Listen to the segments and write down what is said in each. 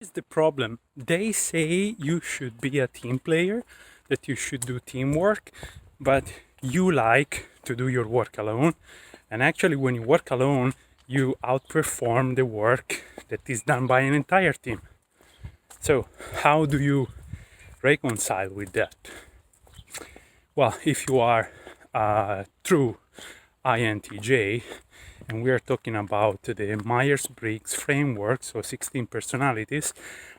Is the problem? They say you should be a team player, that you should do teamwork, but you like to do your work alone. And actually, when you work alone, you outperform the work that is done by an entire team. So, how do you reconcile with that? Well, if you are a true INTJ, and we are talking about the Myers-Briggs framework, so 16 personalities,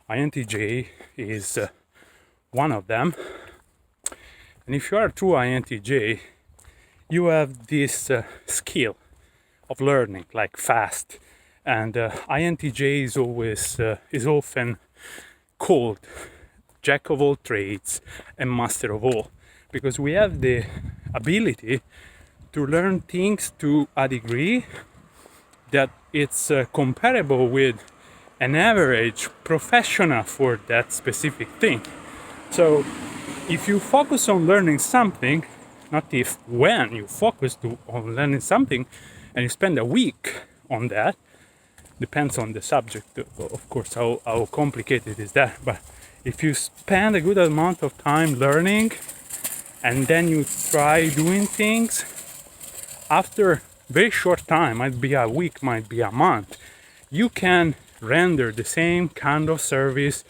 INTJ is one of them. And if you are a true INTJ, you have this skill of learning, like fast. And INTJ is often called jack of all trades and master of all, because we have the ability to learn things to a degree that it's comparable with an average professional for that specific thing. So if you focus on learning something, not if, when you focus on learning something and you spend a week on that, depends on the subject, of course, how complicated is that. But if you spend a good amount of time learning and then you try doing things, after very short time, might be a week, might be a month, you can render the same kind of service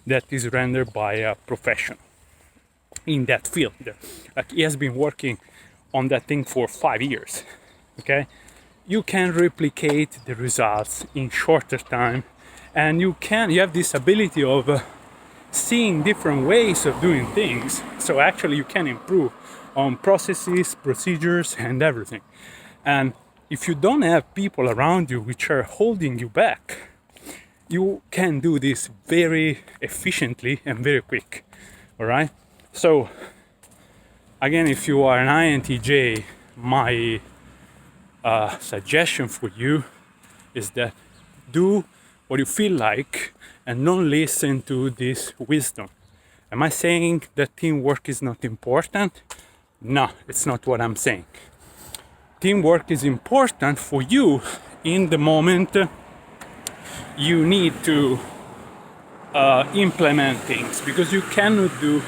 that is rendered by a professional in that field. Like, he has been working on that thing for 5 years. Okay, you can replicate the results in shorter time, and you have this ability of seeing different ways of doing things. So actually, you can improve on processes, procedures, and everything. And if you don't have people around you which are holding you back, you can do this very efficiently and very quick. All right. So again, if you are an INTJ, my suggestion for you is that do what you feel like and don't listen to this wisdom. Am I saying that teamwork is not important? No, it's not what I'm saying. Teamwork is important for you in the moment you need to implement things, because you cannot do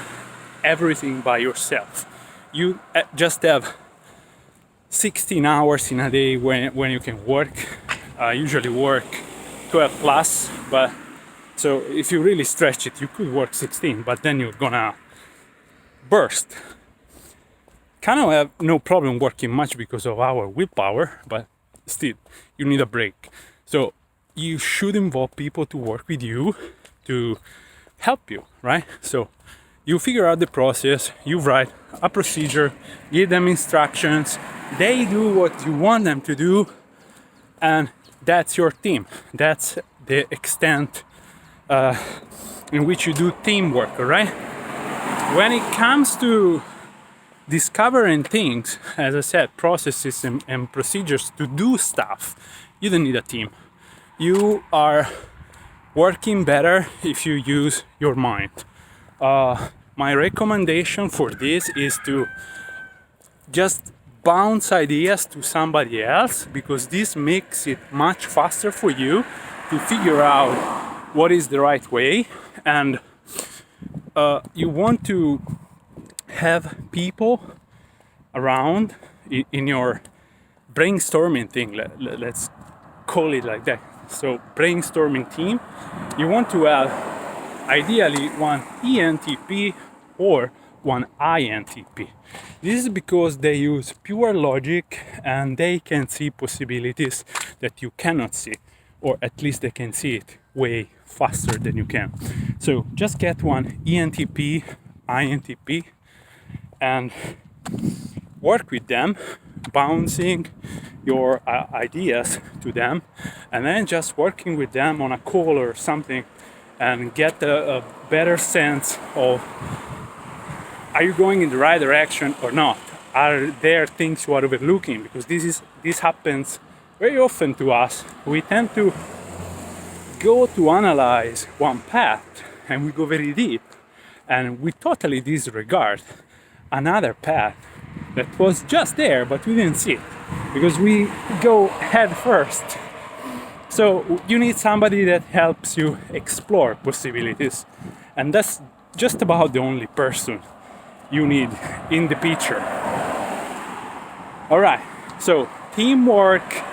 everything by yourself. You just have 16 hours in a day when you can work. I usually work 12 plus, but so if you really stretch it, you could work 16, but then you're gonna burst. Kind of have no problem working much because of our willpower, but still, you need a break. So you should involve people to work with you to help you, right? So you figure out the process, you write a procedure, give them instructions, they do what you want them to do, and that's your team. That's the extent in which you do teamwork, all right? When it comes to discovering things, as I said, processes and procedures to do stuff, you don't need a team. You are working better if you use your mind. My recommendation for this is to just bounce ideas to somebody else, because this makes it much faster for you to figure out what is the right way. And you want to have people around in your brainstorming thing, let's call it like that. So brainstorming team, you want to have ideally one ENTP or one INTP. This is because they use pure logic and they can see possibilities that you cannot see, or at least they can see it way faster than you can. So just get one ENTP, INTP, and work with them, bouncing your ideas to them, and then just working with them on a call or something, and get a better sense of, are you going in the right direction or not? Are there things you are overlooking? Because this happens very often to us. We tend to go to analyze one path and we go very deep, and we totally disregard another path that was just there but we didn't see it, because we go head first So you need somebody that helps you explore possibilities, and that's just about the only person you need in the picture. All right, so teamwork,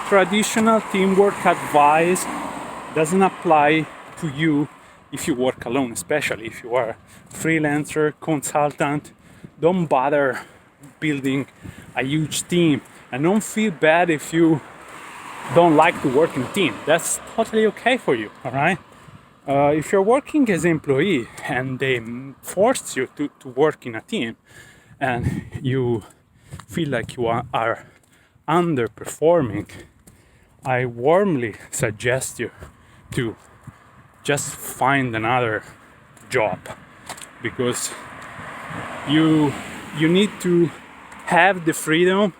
traditional teamwork advice doesn't apply to you if you work alone, especially if you are a freelancer, consultant. Don't bother building a huge team, and don't feel bad if you don't like to work in a team. That's totally okay for you, all right? If you're working as an employee and they force you to work in a team and you feel like you are underperforming, I warmly suggest you to just find another job, because you need to have the freedom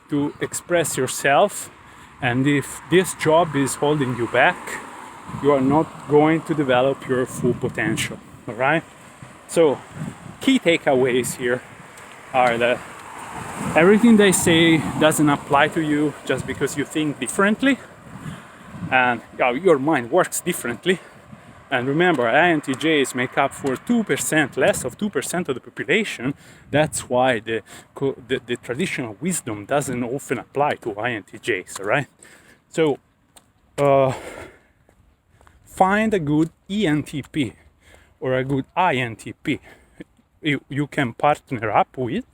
to express yourself, and if this job is holding you back, you are not going to develop your full potential. All right, so key takeaways here are that everything they say doesn't apply to you just because you think differently, and your mind works differently. And remember, INTJs make up for 2%, less of 2% of the population. That's why the traditional wisdom doesn't often apply to INTJs, all right? So find a good ENTP or a good INTP you can partner up with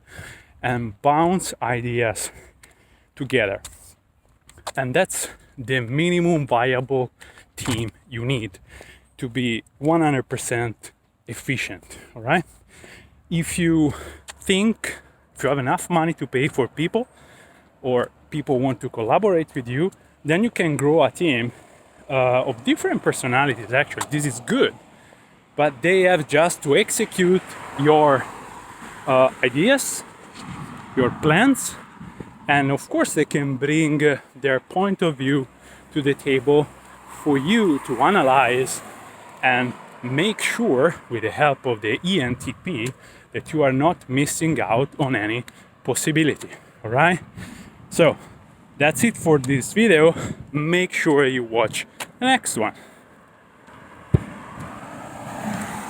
and bounce ideas together. And that's the minimum viable team you need to be 100% efficient, all right? If you have enough money to pay for people, or people want to collaborate with you, then you can grow a team of different personalities. Actually, this is good, but they have just to execute your ideas, your plans, and of course they can bring their point of view to the table for you to analyze and make sure, with the help of the ENTP, that you are not missing out on any possibility. All right, so that's it for this video. Make sure you watch the next one.